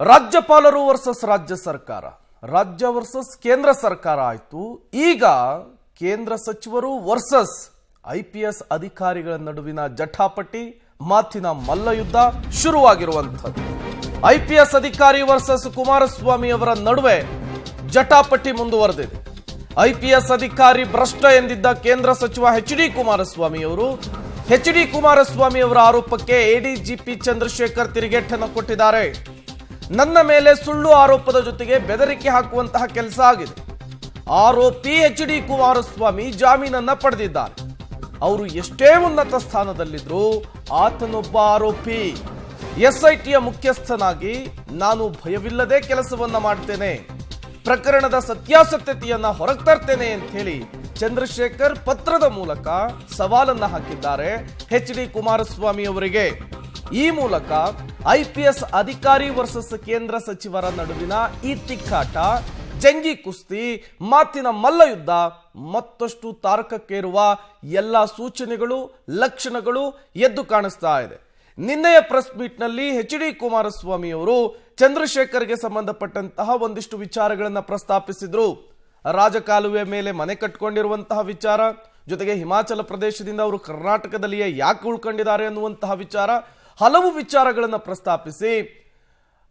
ರಾಜ್ಯಪಾಲರು ವರ್ಸಸ್ ರಾಜ್ಯ ಸರ್ಕಾರ, ರಾಜ್ಯ ವರ್ಸಸ್ ಕೇಂದ್ರ ಸರ್ಕಾರ ಆಯಿತು. ಈಗ ಕೇಂದ್ರ ಸಚಿವರು ವರ್ಸಸ್ ಐಪಿಎಸ್ ಅಧಿಕಾರಿಗಳ ನಡುವಿನ ಜಟಾಪಟಿ, ಮಾತಿನ ಮಲ್ಲಯುದ್ಧ ಶುರುವಾಗಿರುವಂಥದ್ದು. ಐಪಿಎಸ್ ಅಧಿಕಾರಿ ವರ್ಸಸ್ ಕುಮಾರಸ್ವಾಮಿ ಅವರ ನಡುವೆ ಜಟಾಪಟಿ ಮುಂದುವರೆದಿದೆ. ಐಪಿಎಸ್ ಅಧಿಕಾರಿ ಭ್ರಷ್ಟ ಎಂದಿದ್ದ ಕೇಂದ್ರ ಸಚಿವ ಎಚ್.ಡಿ. ಕುಮಾರಸ್ವಾಮಿ ಅವರು ಎಚ್.ಡಿ. ಕುಮಾರಸ್ವಾಮಿ ಅವರ ಆರೋಪಕ್ಕೆ ಎಡಿಜಿಪಿ ಚಂದ್ರಶೇಖರ್ ತಿರುಗೇಟನ್ನು ಕೊಟ್ಟಿದ್ದಾರೆ. ನನ್ನ ಮೇಲೆ ಸುಳ್ಳು ಆರೋಪದ ಜೊತೆಗೆ ಬೆದರಿಕೆ ಹಾಕುವಂತಹ ಕೆಲಸ ಆಗಿದೆ. ಆರೋಪಿ ಎಚ್.ಡಿ. ಕುಮಾರಸ್ವಾಮಿ ಜಾಮೀನನ್ನ ಪಡೆದಿದ್ದಾರೆ. ಅವರು ಎಷ್ಟೇ ಉನ್ನತ ಸ್ಥಾನದಲ್ಲಿದ್ರು ಆತನೊಬ್ಬ ಆರೋಪಿ. ಎಸ್ಐಟಿಯ ಮುಖ್ಯಸ್ಥನಾಗಿ ನಾನು ಭಯವಿಲ್ಲದೆ ಕೆಲಸವನ್ನ ಮಾಡ್ತೇನೆ, ಪ್ರಕರಣದ ಸತ್ಯಾಸತ್ಯತೆಯನ್ನ ಹೊರಗೆ ತರ್ತೇನೆ ಅಂತ ಹೇಳಿ ಚಂದ್ರಶೇಖರ್ ಪತ್ರದ ಮೂಲಕ ಸವಾಲನ್ನ ಹಾಕಿದ್ದಾರೆ ಎಚ್.ಡಿ. ಕುಮಾರಸ್ವಾಮಿ ಅವರಿಗೆ. ಈ ಮೂಲಕ ಐಪಿಎಸ್ ಅಧಿಕಾರಿ ವರ್ಸಸ್ ಕೇಂದ್ರ ಸಚಿವರ ನಡುವಿನ ಈ ತಿಕ್ಕಾಟ, ಜಂಗಿ ಕುಸ್ತಿ, ಮಾತಿನ ಮಲ್ಲಯುದ್ಧ ಮತ್ತಷ್ಟು ತಾರಕಕ್ಕೇರುವ ಎಲ್ಲ ಸೂಚನೆಗಳು, ಲಕ್ಷಣಗಳು ಎದ್ದು ಕಾಣಿಸ್ತಾ ಇದೆ. ನಿನ್ನೆಯ ಪ್ರೆಸ್ ಮೀಟ್ನಲ್ಲಿ ಎಚ್.ಡಿ. ಕುಮಾರಸ್ವಾಮಿ ಅವರು ಚಂದ್ರಶೇಖರ್ಗೆ ಸಂಬಂಧಪಟ್ಟಂತಹ ಒಂದಿಷ್ಟು ವಿಚಾರಗಳನ್ನು ಪ್ರಸ್ತಾಪಿಸಿದ್ರು. ರಾಜಕಾಲುವೆ ಮೇಲೆ ಮನೆ ಕಟ್ಕೊಂಡಿರುವಂತಹ ವಿಚಾರ, ಜೊತೆಗೆ ಹಿಮಾಚಲ ಪ್ರದೇಶದಿಂದ ಅವರು ಕರ್ನಾಟಕದಲ್ಲಿಯೇ ಯಾಕೆ ಉಳ್ಕೊಂಡಿದ್ದಾರೆ ಅನ್ನುವಂತಹ ವಿಚಾರ, ಹಲವು ವಿಚಾರಗಳನ್ನು ಪ್ರಸ್ತಾಪಿಸಿ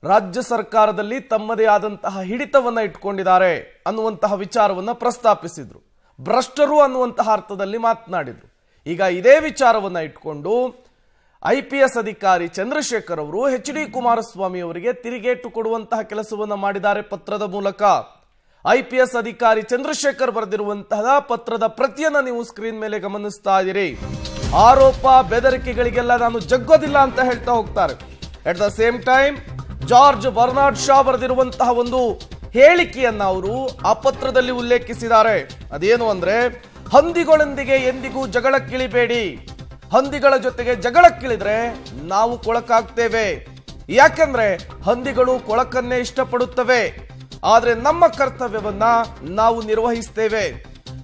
ರಾಜ್ಯ ಸರ್ಕಾರದಲ್ಲಿ ತಮ್ಮದೇ ಆದಂತಹ ಹಿಡಿತವನ್ನ ಇಟ್ಕೊಂಡಿದ್ದಾರೆ ಅನ್ನುವಂತಹ ವಿಚಾರವನ್ನ ಪ್ರಸ್ತಾಪಿಸಿದ್ರು. ಭ್ರಷ್ಟರು ಅನ್ನುವಂತಹ ಅರ್ಥದಲ್ಲಿ ಮಾತನಾಡಿದ್ರು. ಈಗ ಇದೇ ವಿಚಾರವನ್ನ ಇಟ್ಕೊಂಡು ಐಪಿಎಸ್ ಅಧಿಕಾರಿ ಚಂದ್ರಶೇಖರ್ ಅವರು ಎಚ್.ಡಿ. ಕುಮಾರಸ್ವಾಮಿ ಅವರಿಗೆ ತಿರುಗೇಟು ಕೊಡುವಂತಹ ಕೆಲಸವನ್ನ ಮಾಡಿದ್ದಾರೆ ಪತ್ರದ ಮೂಲಕ. ಐಪಿಎಸ್ ಅಧಿಕಾರಿ ಚಂದ್ರಶೇಖರ್ ಬರೆದಿರುವಂತಹ ಪತ್ರದ ಪ್ರತಿಯನ್ನ ನೀವು ಸ್ಕ್ರೀನ್ ಮೇಲೆ ಗಮನಿಸ್ತಾ ಇದ್ದೀರಿ. ಆರೋಪ ಬೆದರಿಕೆಗಳಿಗೆಲ್ಲ ನಾನು ಜಗ್ಗೋದಿಲ್ಲ ಅಂತ ಹೇಳ್ತಾ ಹೋಗ್ತಾರೆ. At the same time George Bernard Shaw ಬರೆದಿರುವಂತಹ ಒಂದು ಹೇಳಿಕೆಯನ್ನ ಅವರು ಆ ಪತ್ರದಲ್ಲಿ ಉಲ್ಲೇಖಿಸಿದ್ದಾರೆ. ಅದೇನು ಅಂದ್ರೆ, ಹಂದಿಗಳೊಂದಿಗೆ ಎಂದಿಗೂ ಜಗಳಕ್ಕಿಳಿಬೇಡಿ, ಹಂದಿಗಳ ಜೊತೆಗೆ ಜಗಳಕ್ಕಿಳಿದ್ರೆ ನಾವು ಕೊಳಕಾಗ್ತೇವೆ. ಯಾಕಂದ್ರೆ ಹಂದಿಗಳು ಕೊಳಕನ್ನೇ ಇಷ್ಟಪಡುತ್ತವೆ, ಆದ್ರೆ ನಮ್ಮ ಕರ್ತವ್ಯವನ್ನ ನಾವು ನಿರ್ವಹಿಸ್ತೇವೆ.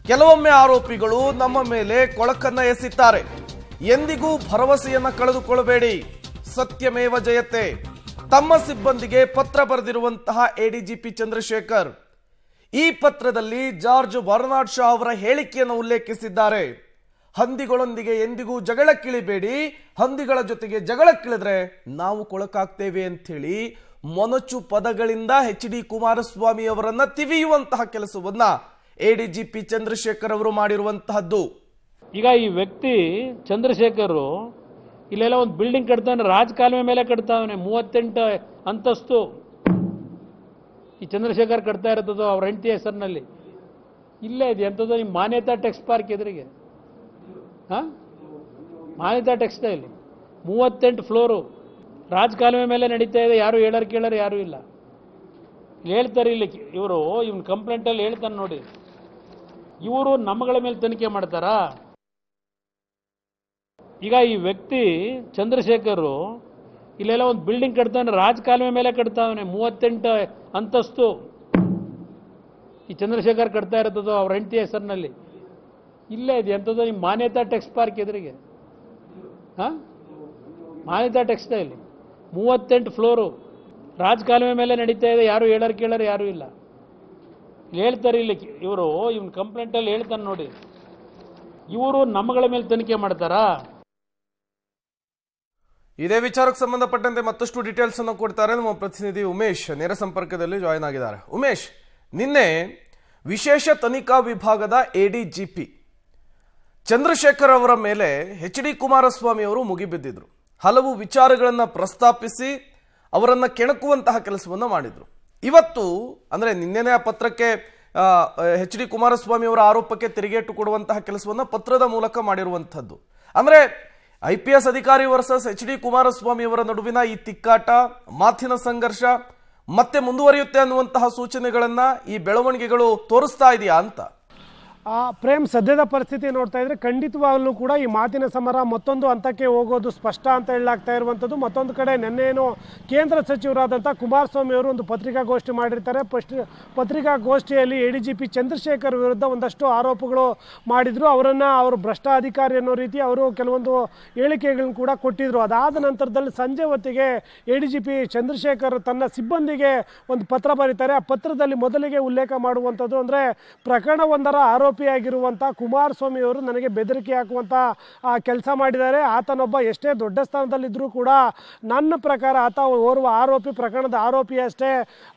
ಕೆಲವೊಮ್ಮೆ ಆರೋಪಿಗಳು ನಮ್ಮ ಮೇಲೆ ಕೊಳಕನ್ನ ಎಸೆಯುತ್ತಾರೆ. ಎಂದಿಗೂ ಭರವಸೆಯನ್ನ ಕಳೆದುಕೊಳ್ಳಬೇಡಿ, ಸತ್ಯಮೇವ ಜಯತೆ. ತಮ್ಮ ಸಿಬ್ಬಂದಿಗೆ ಪತ್ರ ಬರೆದಿರುವಂತಹ ಎಡಿಜಿಪಿ ಚಂದ್ರಶೇಖರ್ ಈ ಪತ್ರದಲ್ಲಿ ಜಾರ್ಜ್ ಬರ್ನಾರ್ಡ್ ಶಾ ಅವರ ಹೇಳಿಕೆಯನ್ನು ಉಲ್ಲೇಖಿಸಿದ್ದಾರೆ. ಹಂದಿಗಳೊಂದಿಗೆ ಎಂದಿಗೂ ಜಗಳಕ್ಕಿಳಿಬೇಡಿ, ಹಂದಿಗಳ ಜೊತೆಗೆ ಜಗಳಕ್ಕಿಳಿದ್ರೆ ನಾವು ಕೊಳಕಾಗ್ತೇವೆ ಅಂಥೇಳಿ ಮೊನಚು ಪದಗಳಿಂದ ಎಚ್.ಡಿ. ಕುಮಾರಸ್ವಾಮಿ ಅವರನ್ನ ತಿವಿಯುವಂತಹ ಕೆಲಸವನ್ನ ಎಡಿಜಿಪಿ ಚಂದ್ರಶೇಖರ್ ಅವರು ಮಾಡಿರುವಂತಹದ್ದು. ಈಗ ಈ ವ್ಯಕ್ತಿ ಚಂದ್ರಶೇಖರ್ ಇಲ್ಲೆಲ್ಲ ಒಂದು ಬಿಲ್ಡಿಂಗ್ ಕಟ್ತಾನೆ, ರಾಜಕಾಲುವೆ ಮೇಲೆ ಕಟ್ತಾವನೆ, 38 ಅಂತಸ್ತು. ಈ ಚಂದ್ರಶೇಖರ್ ಕಟ್ತಾ ಇರೋದು ಅವ್ರ ಹೆಂಡತಿ ಹೆಸರಿನಲ್ಲಿ. ಇಲ್ಲೇ ಇದೆ ಎಂಥದ್ದು, ನಿಮ್ಮ ಮಾನ್ಯತಾ ಟೆಕ್ಸ್ ಪಾರ್ಕ್ ಎದುರಿಗೆ, ಮಾನ್ಯತಾ ಟೆಕ್ಸ್ಟೈಲ್ 38 ಫ್ಲೋರು ರಾಜಕಾಲುವೆ ಮೇಲೆ ನಡೀತಾ ಇದೆ. ಯಾರು ಹೇಳೋರು ಕೇಳೋರು ಯಾರು ಇಲ್ಲ. ಹೇಳ್ತಾರೆ ಇಲ್ಲಿ ಇವರು, ಇವನ್ ಕಂಪ್ಲೇಂಟಲ್ಲಿ ಹೇಳ್ತಾನೆ ನೋಡಿ, ಇವರು ನಮ್ಮಗಳ ಮೇಲೆ ತನಿಖೆ ಮಾಡ್ತಾರಾ? ಈಗ ಈ ವ್ಯಕ್ತಿ ಚಂದ್ರಶೇಖರ್ ಇಲ್ಲೆಲ್ಲ ಒಂದು ಬಿಲ್ಡಿಂಗ್ ಕಟ್ತಾನೆ, ರಾಜಕಾಲುವೆ ಮೇಲೆ ಕಟ್ತಾವನೆ, 38 ಅಂತಸ್ತು. ಈ ಚಂದ್ರಶೇಖರ್ ಕಟ್ತಾ ಇರೋದು ಅವ್ರ ಹೆಂಡತಿ ಹೆಸರಿನಲ್ಲಿ. ಇಲ್ಲೇ ಇದೆ ಎಂಥದ್ದು, ನಿಮ್ಮ ಮಾನ್ಯತಾ ಟೆಕ್ಸ್ ಪಾರ್ಕ್ ಎದುರಿಗೆ, ಮಾನ್ಯತಾ ಟೆಕ್ಸ್ಟೈಲ್ 38 ಫ್ಲೋರು ರಾಜಕಾಲುವೆ ಮೇಲೆ ನಡೀತಾ ಇದೆ. ಯಾರು ಹೇಳೋರು ಕೇಳೋರು ಯಾರು ಇಲ್ಲ. ಹೇಳ್ತಾರೆ ಇಲ್ಲಿ ಇವರು, ಇವನ್ ಕಂಪ್ಲೇಂಟಲ್ಲಿ ಹೇಳ್ತಾನೆ ನೋಡಿ, ಇವರು ನಮ್ಮಗಳ ಮೇಲೆ ತನಿಖೆ ಮಾಡ್ತಾರಾ? ಇದೇ ವಿಚಾರಕ್ಕೆ ಸಂಬಂಧಪಟ್ಟಂತೆ ಮತ್ತಷ್ಟು ಡೀಟೇಲ್ಸ್ ಅನ್ನು ಕೊಡ್ತಾರೆ ನಮ್ಮ ಪ್ರತಿನಿಧಿ ಉಮೇಶ್, ನೇರ ಸಂಪರ್ಕದಲ್ಲಿ ಜಾಯಿನ್ ಆಗಿದ್ದಾರೆ. ಉಮೇಶ್, ನಿನ್ನೆ ವಿಶೇಷ ತನಿಖಾ ವಿಭಾಗದ ಎಡಿಜಿಪಿ ಚಂದ್ರಶೇಖರ್ ಅವರ ಮೇಲೆ ಎಚ್.ಡಿ. ಕುಮಾರಸ್ವಾಮಿ ಅವರು ಮುಗಿಬಿದ್ದಿದ್ರು. ಹಲವು ವಿಚಾರಗಳನ್ನ ಪ್ರಸ್ತಾಪಿಸಿ ಅವರನ್ನ ಕೆಣಕುವಂತಹ ಕೆಲಸವನ್ನ ಮಾಡಿದ್ರು. ಇವತ್ತು ಅಂದ್ರೆ ನಿನ್ನೆನೇ ಆ ಪತ್ರಕ್ಕೆ ಎಚ್.ಡಿ. ಕುಮಾರಸ್ವಾಮಿ ಅವರ ಆರೋಪಕ್ಕೆ ತಿರುಗೇಟು ಕೊಡುವಂತಹ ಕೆಲಸವನ್ನ ಪತ್ರದ ಮೂಲಕ ಮಾಡಿರುವಂತಹದ್ದು. ಅಂದ್ರೆ ಐಪಿಎಸ್ ಅಧಿಕಾರಿ ವರ್ಸಸ್ ಎಚ್.ಡಿ. ಕುಮಾರಸ್ವಾಮಿ ಅವರ ನಡುವಿನ ಈ ತಿಕ್ಕಾಟ, ಮಾತಿನ ಸಂಘರ್ಷ ಮತ್ತೆ ಮುಂದುವರಿಯುತ್ತೆ ಅನ್ನುವಂತಹ ಸೂಚನೆಗಳನ್ನ ಈ ಬೆಳವಣಿಗೆಗಳು ತೋರಿಸ್ತಾ ಇದೆಯಾ ಅಂತ? ಪ್ರೇಮ್, ಸದ್ಯದ ಪರಿಸ್ಥಿತಿ ನೋಡ್ತಾ ಇದ್ರೆ ಖಂಡಿತವಾಗ್ಲೂ ಕೂಡ ಈ ಮಾತಿನ ಸಮರ ಮತ್ತೊಂದು ಹಂತಕ್ಕೆ ಹೋಗೋದು ಸ್ಪಷ್ಟ ಅಂತ ಹೇಳಲಾಗ್ತಾ ಇರುವಂಥದ್ದು. ಮತ್ತೊಂದು ಕಡೆ ನಿನ್ನೇನು ಕೇಂದ್ರ ಸಚಿವರಾದಂಥ ಕುಮಾರಸ್ವಾಮಿ ಅವರು ಒಂದು ಪತ್ರಿಕಾಗೋಷ್ಠಿ ಮಾಡಿರ್ತಾರೆ. ಪತ್ರಿಕಾಗೋಷ್ಠಿಯಲ್ಲಿ ADGP ಚಂದ್ರಶೇಖರ್ ವಿರುದ್ಧ ಒಂದಷ್ಟು ಆರೋಪಗಳು ಮಾಡಿದ್ರು. ಅವರು ಭ್ರಷ್ಟ ಅಧಿಕಾರಿ ಅನ್ನೋ ರೀತಿ ಅವರು ಕೆಲವೊಂದು ಹೇಳಿಕೆಗಳನ್ನು ಕೂಡ ಕೊಟ್ಟಿದ್ರು. ಅದಾದ ನಂತರದಲ್ಲಿ ಸಂಜೆ ಹೊತ್ತಿಗೆ ADGP ಚಂದ್ರಶೇಖರ್ ತನ್ನ ಸಿಬ್ಬಂದಿಗೆ ಒಂದು ಪತ್ರ ಬರೀತಾರೆ. ಆ ಪತ್ರದಲ್ಲಿ ಮೊದಲಿಗೆ ಉಲ್ಲೇಖ ಮಾಡುವಂಥದ್ದು ಅಂದರೆ ಪ್ರಕರಣವೊಂದರ ಆರೋಪಿಯಾಗಿರುವಂಥ ಕುಮಾರಸ್ವಾಮಿ ಅವರು ನನಗೆ ಬೆದರಿಕೆ ಹಾಕುವಂಥ ಕೆಲಸ ಮಾಡಿದ್ದಾರೆ. ಆತನೊಬ್ಬ ಎಷ್ಟೇ ದೊಡ್ಡ ಸ್ಥಾನದಲ್ಲಿದ್ದರೂ ಕೂಡ ನನ್ನ ಪ್ರಕಾರ ಆತ ಓರ್ವ ಆರೋಪಿ, ಪ್ರಕರಣದ ಆರೋಪಿ ಅಷ್ಟೇ.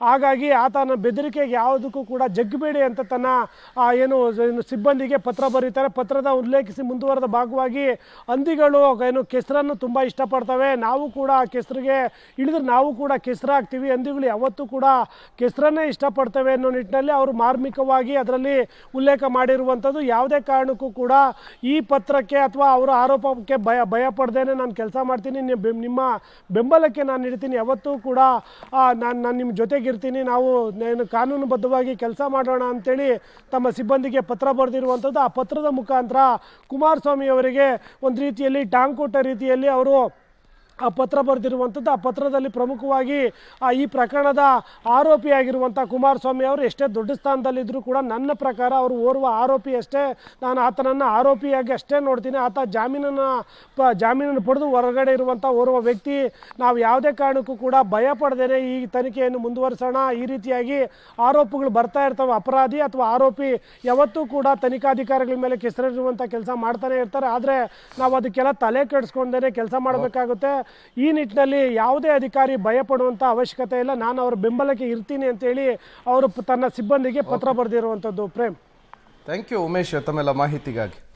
ಹಾಗಾಗಿ ಆತನ ಬೆದರಿಕೆಗೆ ಯಾವುದಕ್ಕೂ ಕೂಡ ಜಗ್ಗಬೇಡಿ ಅಂತ ತನ್ನ ಏನು ಸಿಬ್ಬಂದಿಗೆ ಪತ್ರ ಬರೀತಾರೆ. ಪತ್ರದ ಉಲ್ಲೇಖಿಸಿ ಮುಂದುವರೆದ ಭಾಗವಾಗಿ ಹಂದಿಗಳು ಕೆಸರನ್ನು ತುಂಬ ಇಷ್ಟಪಡ್ತವೆ, ನಾವು ಕೂಡ ಕೆಸರಿಗೆ ಇಳಿದ್ರೆ ನಾವು ಕೂಡ ಕೆಸರಾಗ್ತೀವಿ, ಹಂದಿಗಳು ಯಾವತ್ತೂ ಕೂಡ ಕೆಸರನ್ನೇ ಇಷ್ಟಪಡ್ತವೆ ಅನ್ನೋ ನಿಟ್ಟಿನಲ್ಲಿ ಅವರು ಮಾರ್ಮಿಕವಾಗಿ ಅದರಲ್ಲಿ ಉಲ್ಲೇಖ ಮಾಡಿರುವಂಥದ್ದು. ಯಾವುದೇ ಕಾರಣಕ್ಕೂ ಕೂಡ ಈ ಪತ್ರಕ್ಕೆ ಅಥವಾ ಅವರ ಆರೋಪಕ್ಕೆ ಭಯ ಪಡ್ದೇನೆ ನಾನು ಕೆಲಸ ಮಾಡ್ತೀನಿ, ನಿಮ್ಮ ಬೆಂಬಲಕ್ಕೆ ನಾನು ಇಡ್ತೀನಿ, ಯಾವತ್ತೂ ಕೂಡ ನಾನು ನಿಮ್ಮ ಜೊತೆಗಿರ್ತೀನಿ, ನಾವು ಕಾನೂನುಬದ್ಧವಾಗಿ ಕೆಲಸ ಮಾಡೋಣ ಅಂತೇಳಿ ತಮ್ಮ ಸಿಬ್ಬಂದಿಗೆ ಪತ್ರ ಬರೆದಿರುವಂಥದ್ದು. ಆ ಪತ್ರದ ಮುಖಾಂತರ ಕುಮಾರಸ್ವಾಮಿ ಅವರಿಗೆ ಒಂದು ರೀತಿಯಲ್ಲಿ ಟಾಂಗ್ ಕೊಟ್ಟ ರೀತಿಯಲ್ಲಿ ಅವರು ಆ ಪತ್ರ ಬರೆದಿರುವಂಥದ್ದು. ಆ ಪತ್ರದಲ್ಲಿ ಪ್ರಮುಖವಾಗಿ ಈ ಪ್ರಕರಣದ ಆರೋಪಿಯಾಗಿರುವಂಥ ಕುಮಾರಸ್ವಾಮಿ ಅವರು ಎಷ್ಟೇ ದೊಡ್ಡ ಸ್ಥಾನದಲ್ಲಿದ್ದರೂ ಕೂಡ ನನ್ನ ಪ್ರಕಾರ ಅವರು ಓರ್ವ ಆರೋಪಿ ಅಷ್ಟೇ, ನಾನು ಆತನನ್ನು ಆರೋಪಿಯಾಗಿ ಅಷ್ಟೇ ನೋಡ್ತೀನಿ, ಆತ ಜಾಮೀನನ್ನು ಪಡೆದು ಹೊರಗಡೆ ಇರುವಂಥ ಓರ್ವ ವ್ಯಕ್ತಿ, ನಾವು ಯಾವುದೇ ಕಾರಣಕ್ಕೂ ಕೂಡ ಭಯ ಪಡೆದೇನೆ ಈ ತನಿಖೆಯನ್ನು ಮುಂದುವರಿಸೋಣ. ಈ ರೀತಿಯಾಗಿ ಆರೋಪಗಳು ಬರ್ತಾ ಇರ್ತವೆ. ಅಪರಾಧಿ ಅಥವಾ ಆರೋಪಿ ಯಾವತ್ತೂ ಕೂಡ ತನಿಖಾಧಿಕಾರಿಗಳ ಮೇಲೆ ಕೆಸರಿರುವಂಥ ಕೆಲಸ ಮಾಡ್ತಾನೆ ಇರ್ತಾರೆ. ಆದರೆ ನಾವು ಅದಕ್ಕೆಲ್ಲ ತಲೆ ಕೆಡಿಸ್ಕೊಂಡೇ ಕೆಲಸ ಮಾಡಬೇಕಾಗುತ್ತೆ. ಈ ನಿಟ್ಟಿನಲ್ಲಿ ಯಾವುದೇ ಅಧಿಕಾರಿ ಭಯ ಪಡುವಂಥ ಅವಶ್ಯಕತೆ ಇಲ್ಲ, ನಾನು ಅವರ ಬೆಂಬಲಕ್ಕೆ ಇರ್ತೀನಿ ಅಂತೇಳಿ ಅವರು ತನ್ನ ಸಿಬ್ಬಂದಿಗೆ ಪತ್ರ ಬರೆದಿರುವಂಥದ್ದು. ಪ್ರೇಮ್, ಥ್ಯಾಂಕ್ ಯು ಉಮೇಶ್ ತಮ್ಮೆಲ್ಲ ಮಾಹಿತಿಗಾಗಿ.